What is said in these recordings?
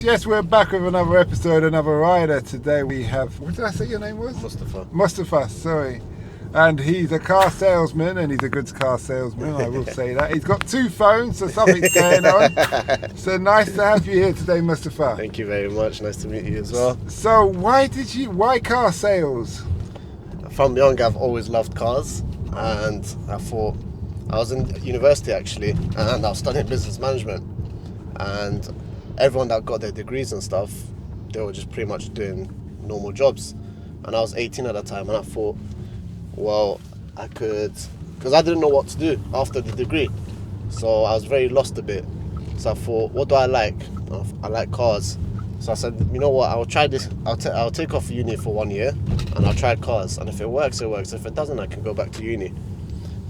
Yes, we're back with another episode, another rider. Today we have, what did I say your name was? Mustafa. Mustafa, sorry. And he's a car salesman, and he's a good car salesman, I will say that. He's got two phones, so something's going on. So nice to have you here today, Mustafa. Thank you very much. Nice to meet you as well. So why car sales? From young, I've always loved cars, and I thought, I was in university actually, and I was studying business management, and everyone that got their degrees and stuff, they were just pretty much doing normal jobs. And I was 18 at the time, and I thought, well, I could, because I didn't know what to do after the degree. So I was very lost a bit. So I thought, what do I like? I like cars. So I said, you know what, I'll try this. I'll take off uni for 1 year, and I'll try cars. And if it works, it works. If it doesn't, I can go back to uni.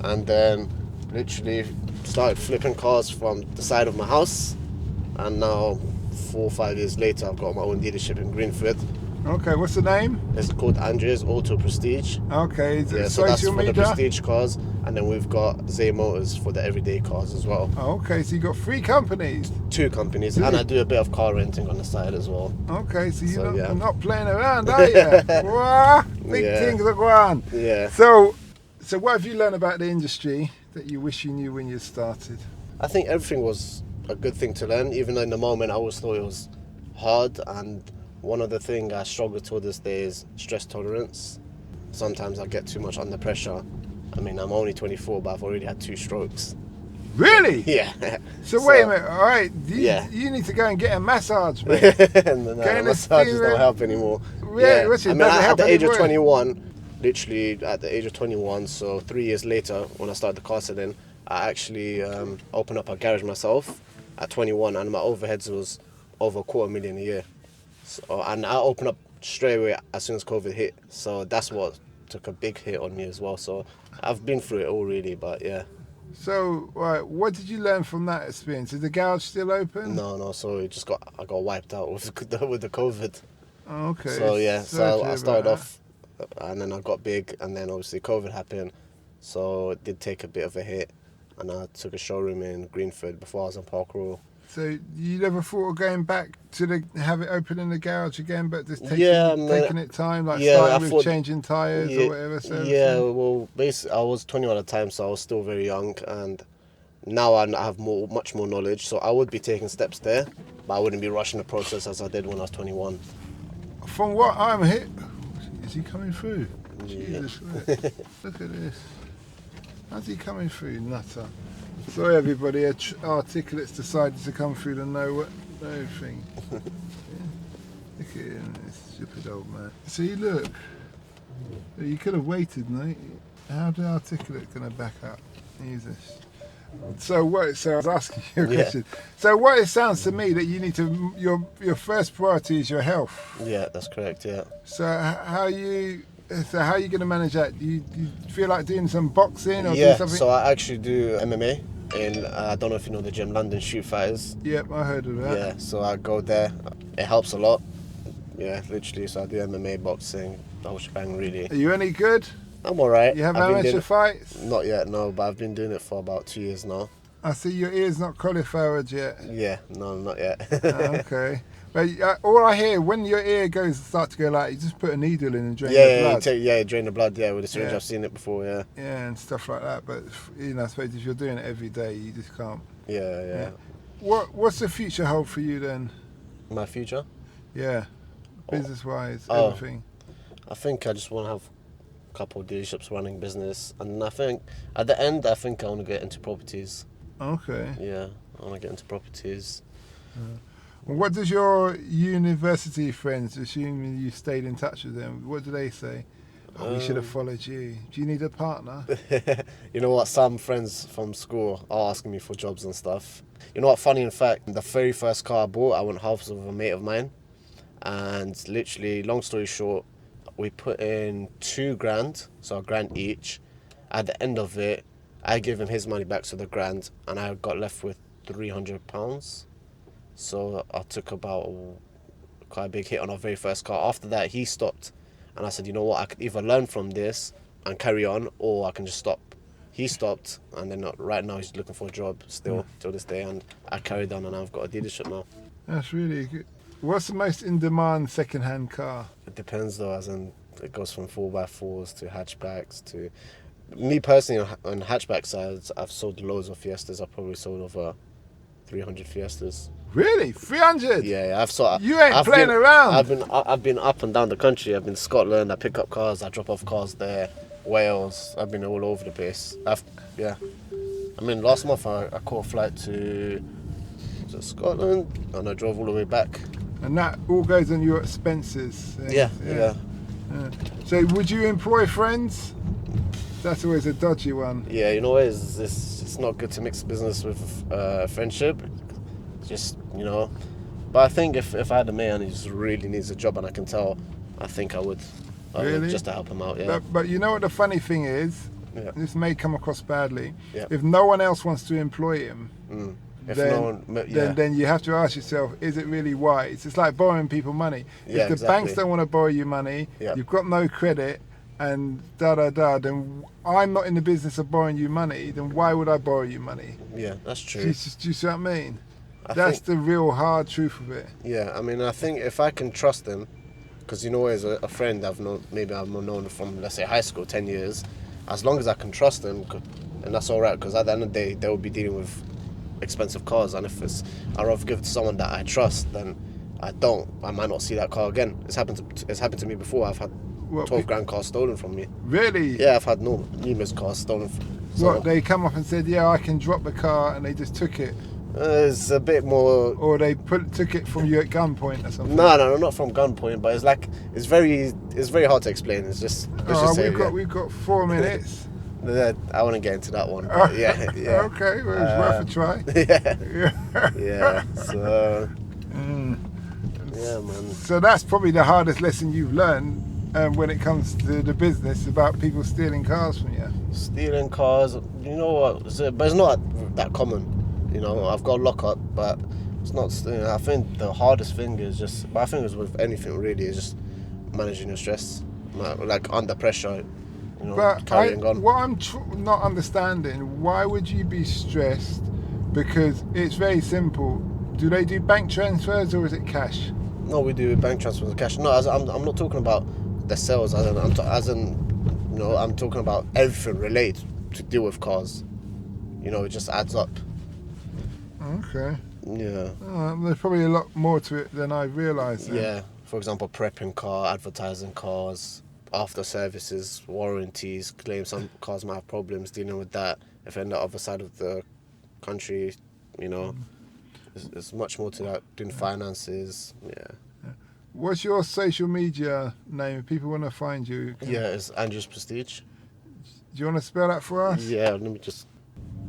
And then literally started flipping cars from the side of my house. And now, 4 or 5 years later, I've got my own dealership in Greenford. Okay, what's the name? It's called Andrea's Auto Prestige. Okay, is it So that's social for media? the prestige cars, and then we've got Zay Motors for the everyday cars as well. Okay, so you got 3 companies. 2 companies, and I do a bit of car renting on the side as well. Okay, so you're So, not playing around, are you? Wow, big things are going on. Yeah. So what have you learned about the industry that you wish you knew when you started? I think everything was a good thing to learn, even though in the moment I always thought it was hard. And one of the things I struggle to this day is stress tolerance. Sometimes I get too much under pressure. I mean, I'm only 24, but I've already had 2 strokes. Really? Yeah. So wait a minute, all right, you need to go and get a massage, mate. No, massages don't help anymore. Yeah, I mean, at the age of 21, literally at the age of 21, so 3 years later, when I started the car selling, I actually opened up a garage myself at 21, and my overheads was over $250,000 a year. So, and I opened up straight away as soon as COVID hit. So that's what took a big hit on me as well. So I've been through it all really, but yeah. So, right, what did you learn from that experience? Is the garage still open? No. So I got wiped out with the COVID. Oh, okay. So yeah, so I started that. off, and then I got big, and then obviously COVID happened. So it did take a bit of a hit, and I took a showroom in Greenford before I was in Park Royal. So you never thought of going back to have it open in the garage again, but just taking it time, like starting with changing tyres or whatever? Well, basically I was 21 at the time, so I was still very young, and now I have much more knowledge, so I would be taking steps there, but I wouldn't be rushing the process as I did when I was 21. From what I'm hit, is he coming through? Yeah. Jesus, look at this. How's he coming through, nutter? Sorry everybody, Articulate's decided to come through the no thing. Yeah. Look at him, this stupid old man. See, look. You could have waited, mate. How the Articulate going to back up? Use this. So I was asking you a question. So what it sounds to me that you need to, your first priority is your health. Yeah, that's correct, yeah. So how are you going to manage that? Do you feel like doing some boxing or do something? So I actually do MMA in, I don't know if you know the gym, London Shoot Fighters. Yep, I heard of that. Yeah, so I go there. It helps a lot. Yeah, literally. So I do MMA, boxing, the whole shebang really. Are you any good? I'm alright. You have amateur fights? Not yet, no, but I've been doing it for about 2 years now. I see your ear's not cauliflowered yet. Yeah, no, not yet. Okay. But all I hear, when your ear starts to go like, you just put a needle in and drain the blood. Drain the blood, with a syringe. I've seen it before, yeah. Yeah, and stuff like that. But, I suppose if you're doing it every day, you just can't. Yeah. What's the future hold for you then? My future? Yeah. Business-wise, everything. I think I just want to have a couple of dealerships running business. And I think, at the end, I want to get into properties. Okay. Yeah, I want to get into properties. Well, what does your university friends, assuming you stayed in touch with them, what do they say? We should have followed you. Do you need a partner? You know what? Some friends from school are asking me for jobs and stuff. You know what? Funny in fact, the very first car I bought, I went halves with a mate of mine. And literally, long story short, we put in $2,000, so $1,000 each. At the end of it, I gave him his money back, so the $1,000, and I got left with £300. So I took quite a big hit on our very first car. After that, he stopped, and I said, you know what, I could either learn from this and carry on, or I can just stop. He stopped, and then right now he's looking for a job still till this day, and I carried on, and I've got a dealership now. That's really good. What's the most in-demand second-hand car? It depends though, as in it goes from 4x4s to hatchbacks to... Me personally, on hatchback sides, I've sold loads of Fiestas. I've probably sold over 300 Fiestas. Really? 300? Yeah, I've sold... You ain't playing around. I've been up and down the country. I've been Scotland, I pick up cars, I drop off cars there. Wales, I've been all over the place. I mean, last month I caught a flight to Scotland and I drove all the way back. And that all goes on your expenses. Yeah. So would you employ friends? That's always a dodgy one. Yeah, you know, it's not good to mix business with friendship. Just, you know. But I think if I had a mate and he just really needs a job and I can tell, I think I would. Really? Just to help him out, yeah. But you know what the funny thing is? Yeah. This may come across badly. Yeah. If no one else wants to employ him, then you have to ask yourself, is it really wise? It's like borrowing people money. Yeah, if the banks don't want to borrow you money, you've got no credit, and then I'm not in the business of borrowing you money, then why would I borrow you money? Yeah, that's true. Do you see what I mean? That's the real hard truth of it. Yeah, I mean, I think if I can trust them, because, you know, as a friend I've known from, let's say, high school, 10 years, as long as I can trust them, and that's all right, because at the end of the day, they will be dealing with expensive cars, and if I'd rather give it to someone that I trust, then I might not see that car again. It's happened to me before. I've had 12 grand cars stolen from me. Really? Yeah, I've had numerous cars stolen. They come up and said, yeah, I can drop the car, and they just took it? It's a bit more... Or they took it from you at gunpoint or something? No, not from gunpoint, but it's very hard to explain. It's just... We've got 4 minutes. I want to get into that one. But yeah. Okay, well, it's worth a try. Yeah. So... Yeah, man. So that's probably the hardest lesson you've learned when it comes to the business about people stealing cars from you. Stealing cars, you know what? But it's not that common. You know, I've got a lockup, but it's not. You know, I think the hardest thing is just. But I think it's with anything really is just managing your stress, like under pressure. You know, but carrying on. What I'm not understanding, why would you be stressed? Because it's very simple. Do they do bank transfers or is it cash? No, we do bank transfers of cash. No, I'm not talking about the sales. I'm talking about everything related to deal with cars. You know, it just adds up. Okay. Yeah. There's probably a lot more to it than I realised. Yeah. For example, prepping car, advertising cars, after services, warranties, claims. Some cars might have problems dealing with that. If they're on the other side of the country, you know, there's much more to that. Doing finances, yeah. What's your social media name? If people want to find you. Yeah, it's Andrews Prestige. Do you want to spell that for us? Yeah, let me just...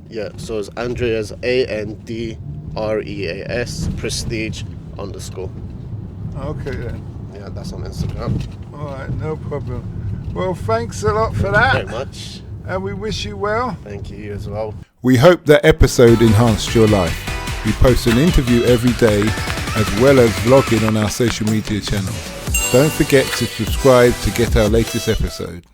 Yeah, so it's Andreas, ANDREAS, Prestige _ Okay then. Yeah, that's on Instagram. Alright, no problem. Well, thanks a lot for that. Thank you very much. And we wish you well. Thank you as well. We hope that episode enhanced your life. We post an interview every day as well as vlogging on our social media channels. Don't forget to subscribe to get our latest episode.